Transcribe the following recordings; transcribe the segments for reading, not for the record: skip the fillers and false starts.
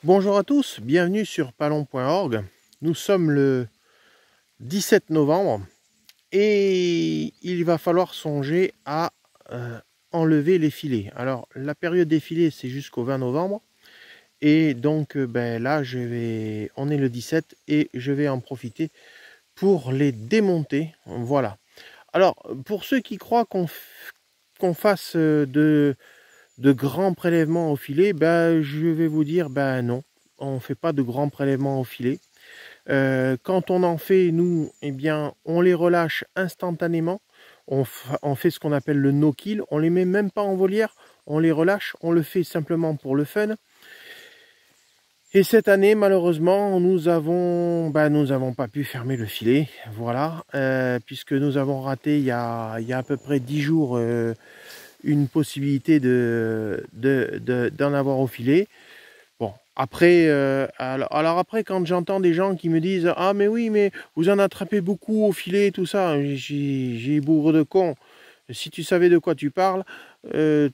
Bonjour à tous, bienvenue sur palon.org. Nous sommes le 17 novembre et il va falloir songer à enlever les filets. Alors la période des filets c'est jusqu'au 20 novembre et donc là on est le 17 et je vais en profiter pour les démonter. Voilà. Alors pour ceux qui croient qu'on fasse de grands prélèvements au filet, je vais vous dire non, on ne fait pas de grands prélèvements au filet. Quand on en fait, nous, eh bien, on les relâche instantanément. On fait ce qu'on appelle le no-kill. On les met même pas en volière, on les relâche. On le fait simplement pour le fun. Et cette année, malheureusement, nous avons pas pu fermer le filet, voilà, puisque nous avons raté il y a à peu près 10 jours une possibilité d'en avoir au filet. Bon, après, alors après, quand j'entends des gens qui me disent « Ah, mais oui, mais vous en attrapez beaucoup au filet, tout ça », j'ai bourre de con. Si tu savais de quoi tu parles,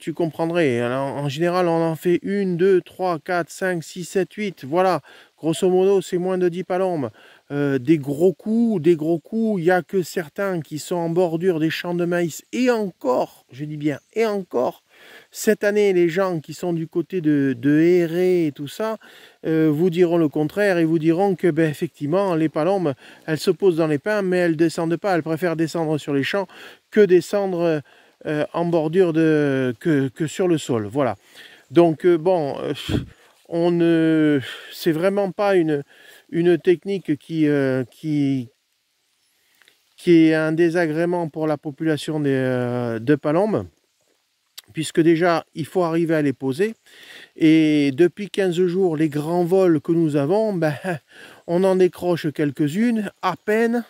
tu comprendrais. Alors, en général, on en fait 1, 2, 3, 4, 5, 6, 7, 8. Voilà, grosso modo, c'est moins de 10 palombes. Des gros coups, il n'y a que certains qui sont en bordure des champs de maïs. Et encore, je dis bien, et encore, cette année, les gens qui sont du côté de Héré et tout ça, vous diront le contraire et vous diront que, effectivement, les palombes, elles se posent dans les pins, mais elles ne descendent pas. Elles préfèrent descendre sur les champs que descendre en bordure que sur le sol. Voilà. Donc, c'est vraiment pas une technique qui est un désagrément pour la population de palombes, puisque déjà, il faut arriver à les poser. Et depuis 15 jours, les grands vols que nous avons, on en décroche quelques-unes, à peine,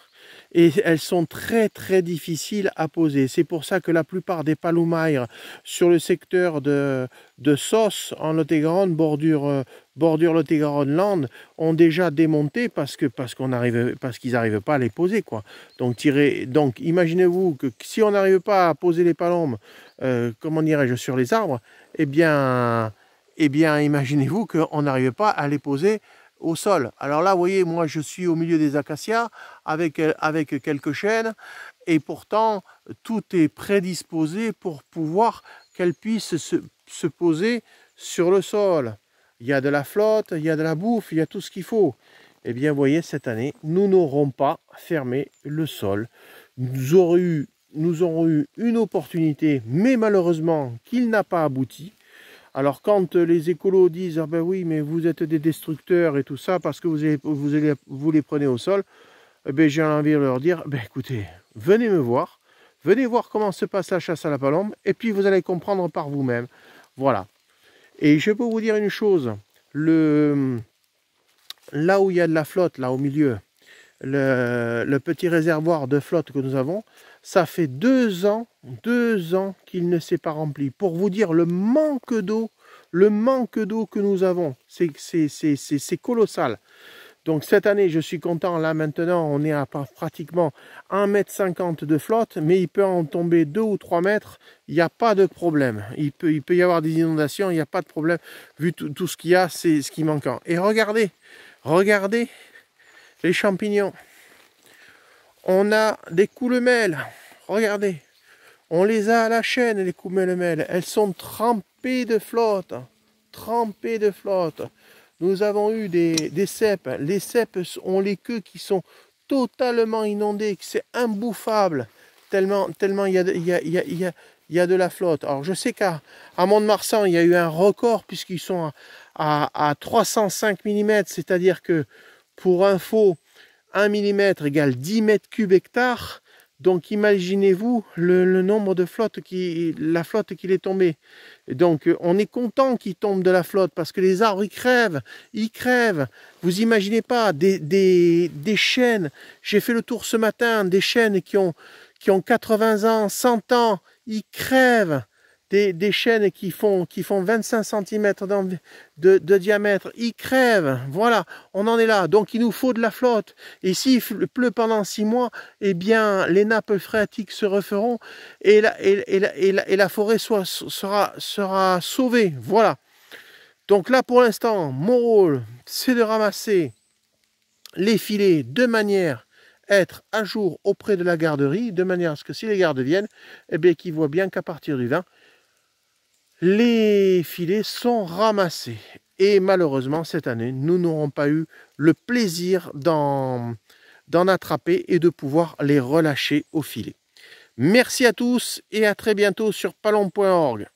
et elles sont très très difficiles à poser. C'est pour ça que la plupart des palomaires sur le secteur de Sos, en Lot-et-Garonne, bordure Lot-et-Garonne Land, ont déjà démonté parce qu'ils n'arrivent pas à les poser, quoi. Donc imaginez-vous que si on n'arrive pas à poser les palombes, comment dirais-je, sur les arbres, eh bien imaginez-vous qu'on n'arrive pas à les poser au sol. Alors là, vous voyez, moi je suis au milieu des acacias avec quelques chênes et pourtant tout est prédisposé pour pouvoir qu'elles puissent se poser sur le sol. Il y a de la flotte, il y a de la bouffe, il y a tout ce qu'il faut. Eh bien, vous voyez, cette année, nous n'aurons pas fermé le sol. Nous aurons eu une opportunité, mais malheureusement, qu'il n'a pas abouti. Alors quand les écolos disent « Ah ben oui, mais vous êtes des destructeurs et tout ça parce que vous les prenez au sol », j'ai envie de leur dire « Écoutez, venez me voir, venez voir comment se passe la chasse à la palombe et puis vous allez comprendre par vous-même. » Voilà. Et je peux vous dire une chose, là où il y a de la flotte, là au milieu, le petit réservoir de flotte que nous avons, ça fait 2 ans qu'il ne s'est pas rempli. Pour vous dire le manque d'eau que nous avons, c'est colossal. Donc cette année, je suis content, là maintenant, on est à pratiquement 1,50 m de flotte, mais il peut en tomber 2 ou 3 mètres, il n'y a pas de problème. Il peut y avoir des inondations, il n'y a pas de problème, vu tout ce qu'il y a, c'est ce qui manque. Et regardez les champignons. On a des coulemelles, regardez, on les a à la chaîne, les coulemelles, elles sont trempées de flotte, Nous avons eu des cèpes, les cèpes ont les queues qui sont totalement inondées, c'est imbouffable, tellement il y a de la flotte. Alors je sais qu'à Mont-de-Marsan, il y a eu un record puisqu'ils sont à 305 mm, c'est-à-dire que, pour info, 1 mm égale 10 mètres cubes hectares. Donc imaginez-vous le nombre de la flotte qui est tombée. Et donc on est content qu'il tombe de la flotte parce que les arbres ils crèvent. Vous imaginez pas des chênes. J'ai fait le tour ce matin, des chênes qui ont 80 ans, 100 ans, ils crèvent. Des chênes qui font 25 cm de diamètre, ils crèvent, voilà, on en est là, donc il nous faut de la flotte, et s'il pleut pendant 6 mois, eh bien les nappes phréatiques se referont, et la forêt sera sauvée, voilà. Donc là, pour l'instant, mon rôle, c'est de ramasser les filets de manière à être à jour auprès de la garderie, de manière à ce que si les gardes viennent, eh bien, qu'ils voient bien qu'à partir du 20, les filets sont ramassés. Et malheureusement, cette année, nous n'aurons pas eu le plaisir d'en attraper et de pouvoir les relâcher au filet. Merci à tous et à très bientôt sur palombe.org.